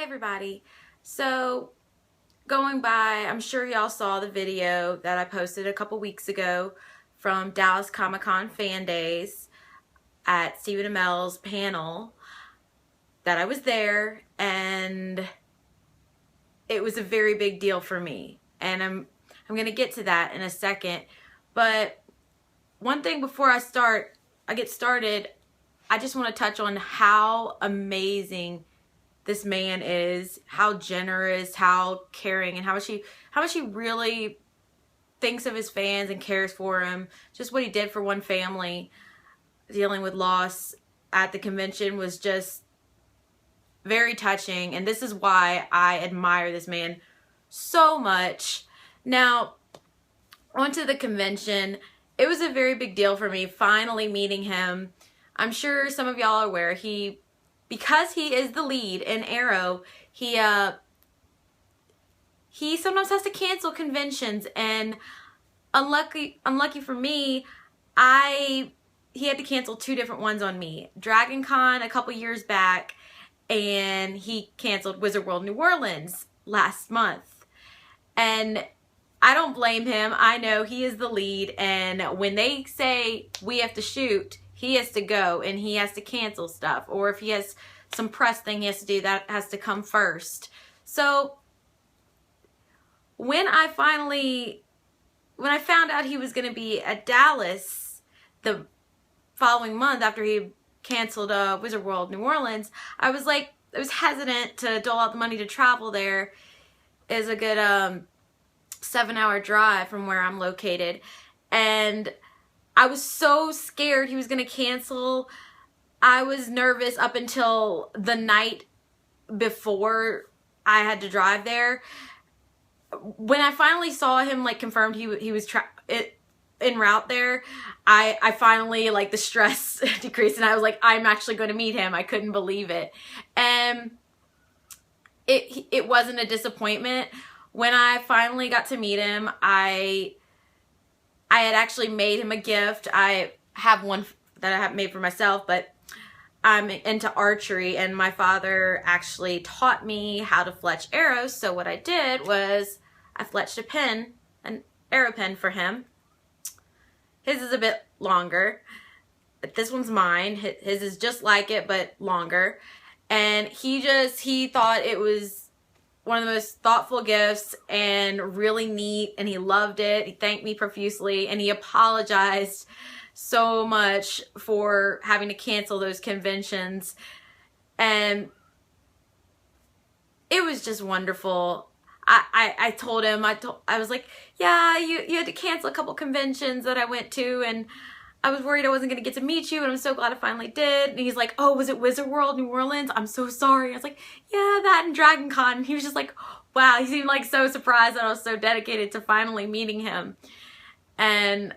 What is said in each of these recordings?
everybody. So going by, I'm sure y'all saw the video that I posted a couple weeks ago from Dallas Comic-Con Fan Days at Stephen Amell's panel, that I was there, and it was a very big deal for me. And I'm going to get to that in a second. But one thing before I get started, I just want to touch on how amazing this man is, how generous, how caring, and how much he really thinks of his fans and cares for them. Just what he did for one family dealing with loss at the convention was just very touching, and this is why I admire this man so much. Now, onto the convention. It was a very big deal for me finally meeting him. I'm sure some of y'all are aware, because he is the lead in Arrow, he sometimes has to cancel conventions, and unlucky for me, he had to cancel 2 different ones on me. Dragon Con a couple years back, and he canceled Wizard World New Orleans last month. And I don't blame him. I know he is the lead, and when they say we have to shoot, he has to go and he has to cancel stuff. Or if he has some press thing he has to do, that has to come first. So when I found out he was going to be at Dallas the following month after he canceled Wizard World New Orleans, I was hesitant to dole out the money to travel there. It's a good 7-hour drive from where I'm located, and I was so scared he was going to cancel. I was nervous up until the night before I had to drive there. When I finally saw him, confirmed he was en route there, I finally, the stress decreased, and I was like, I'm actually going to meet him. I couldn't believe it. And it wasn't a disappointment. When I finally got to meet him, I had actually made him a gift. I have one that I have made for myself, but I'm into archery, and my father actually taught me how to fletch arrows. So what I did was I fletched an arrow pen for him. His is a bit longer, but this one's mine. His is just like it, but longer. And he thought it was one of the most thoughtful gifts and really neat, and he loved it. He thanked me profusely, and he apologized so much for having to cancel those conventions. And it was just wonderful. I told him, I was like, yeah, you had to cancel a couple conventions that I went to, and I was worried I wasn't going to get to meet you, and I'm so glad I finally did. And he's like, oh, was it Wizard World New Orleans? I'm so sorry. I was like, yeah, that and Dragon Con. And he was just like, wow, he seemed so surprised that I was so dedicated to finally meeting him. And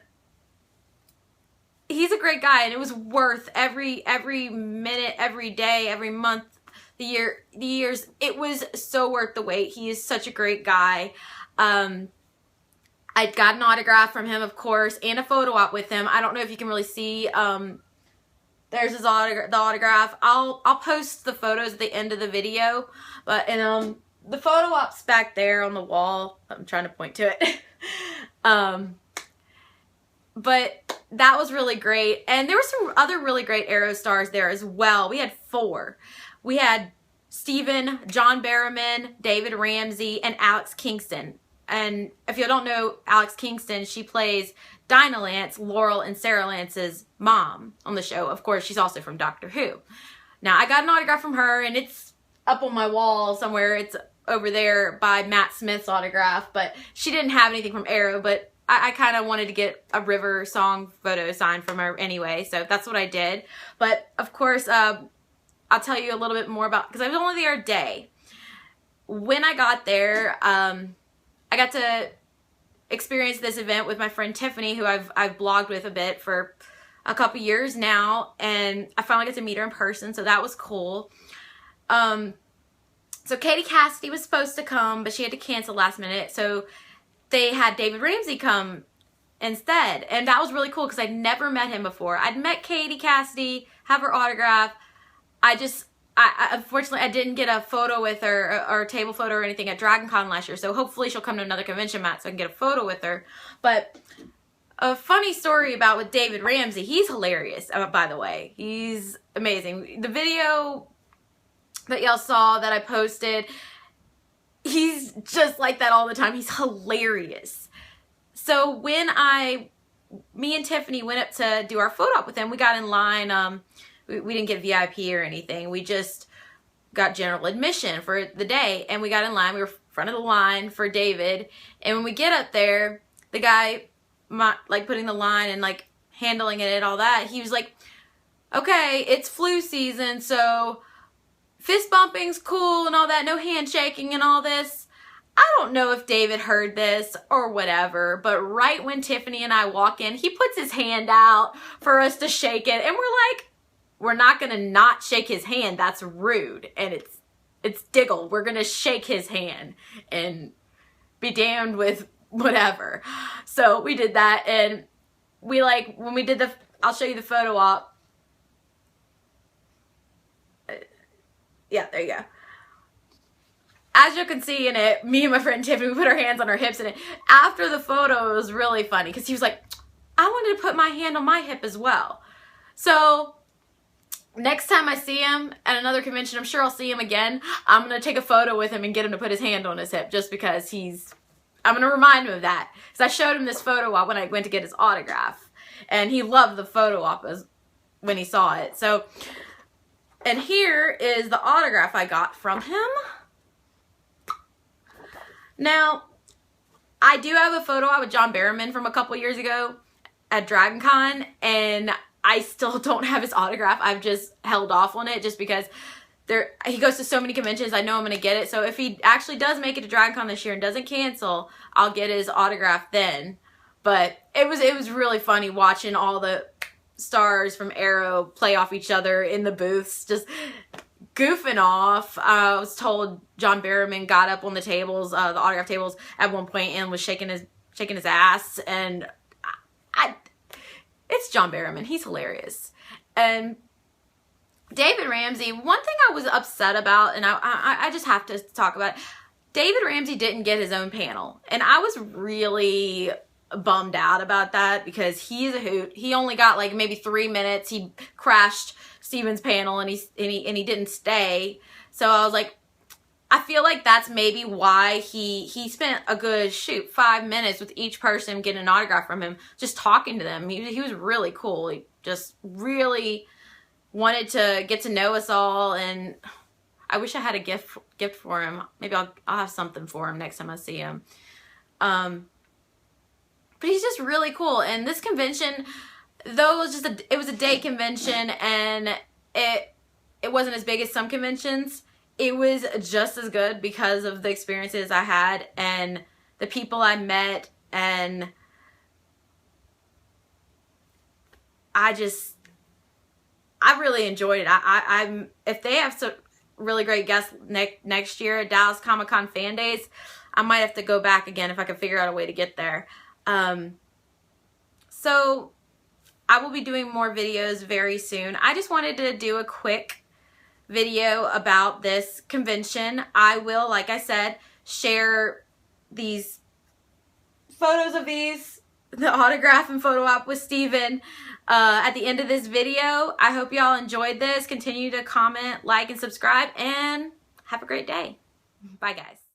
he's a great guy, and it was worth every minute, every day, every month, the years. It was so worth the wait. He is such a great guy. I got an autograph from him, of course, and a photo op with him. I don't know if you can really see. There's the autograph. I'll post the photos at the end of the video. But the photo op's back there on the wall. I'm trying to point to it. But that was really great. And there were some other really great Arrow stars there as well. We had 4. We had Stephen, John Barrowman, David Ramsey, and Alex Kingston. And if you don't know Alex Kingston, she plays Dinah Lance, Laurel and Sarah Lance's mom on the show. Of course, she's also from Doctor Who. Now, I got an autograph from her, and it's up on my wall somewhere. It's over there by Matt Smith's autograph, but she didn't have anything from Arrow, but I kind of wanted to get a River song photo signed from her anyway, so that's what I did. But, of course, I'll tell you a little bit more about, because I was only there a day. When I got there, I got to experience this event with my friend Tiffany, who I've blogged with a bit for a couple years now, and I finally got to meet her in person, so that was cool. So Katie Cassidy was supposed to come, but she had to cancel last minute, so they had David Ramsey come instead, and that was really cool because I'd never met him before. I'd met Katie Cassidy, have her autograph. I unfortunately, I didn't get a photo with her, or a table photo or anything at Dragon Con last year, so hopefully she'll come to another convention, Matt, so I can get a photo with her. But a funny story about with David Ramsey, he's hilarious, by the way. He's amazing. The video that y'all saw that I posted, he's just like that all the time. He's hilarious. So when me and Tiffany went up to do our photo op with him, we got in line. We didn't get VIP or anything. We just got general admission for the day, and we got in line. We were front of the line for David, and when we get up there, the guy, like, putting the line and, like, handling it and all that, he was like, okay, it's flu season, so fist bumping's cool and all that, no handshaking and all this. I don't know if David heard this or whatever, but right when Tiffany and I walk in, he puts his hand out for us to shake it, and we're like, we're not gonna not shake his hand. That's rude, and it's Diggle. We're gonna shake his hand and be damned with whatever. So we did that, and we, like, when we did I'll show you the photo op. Yeah, there you go. As you can see in it, me and my friend Tiffany, we put our hands on our hips in it. After the photo, it was really funny because he was like, I wanted to put my hand on my hip as well. So next time I see him at another convention, I'm sure I'll see him again. I'm going to take a photo with him and get him to put his hand on his hip just because I'm going to remind him of that. Because I showed him this photo op when I went to get his autograph. And he loved the photo op when he saw it. So, and here is the autograph I got from him. Now, I do have a photo op with John Barrowman from a couple years ago at Dragon Con, and I still don't have his autograph. I've just held off on it just because he goes to so many conventions. I know I'm going to get it. So if he actually does make it to Dragon Con this year and doesn't cancel, I'll get his autograph then. But it was really funny watching all the stars from Arrow play off each other in the booths, just goofing off. I was told John Barrowman got up on the tables, the autograph tables, at one point and was shaking his ass, and it's John Barrowman. He's hilarious. And David Ramsey, one thing I was upset about, and I just have to talk about it, David Ramsey didn't get his own panel, and I was really bummed out about that because he's a hoot. He only got like maybe 3 minutes. He crashed Stephen's panel and he didn't stay. So I was like, I feel like that's maybe why he spent a good 5 minutes with each person getting an autograph from him, just talking to them. He was really cool. He just really wanted to get to know us all, and I wish I had a gift for him. Maybe I'll have something for him next time I see him. But he's just really cool. And this convention, though it was a day convention, and it wasn't as big as some conventions, it was just as good because of the experiences I had and the people I met, and I really enjoyed it. If they have some really great guests next year at Dallas Comic-Con Fan Days, I might have to go back again if I can figure out a way to get there. So I will be doing more videos very soon. I just wanted to do a quick video about this convention. I will, like I said, share these photos of the autograph and photo op with Stephen at the end of this video. I hope y'all enjoyed this. Continue to comment, like, and subscribe, and have a great day. Bye, guys.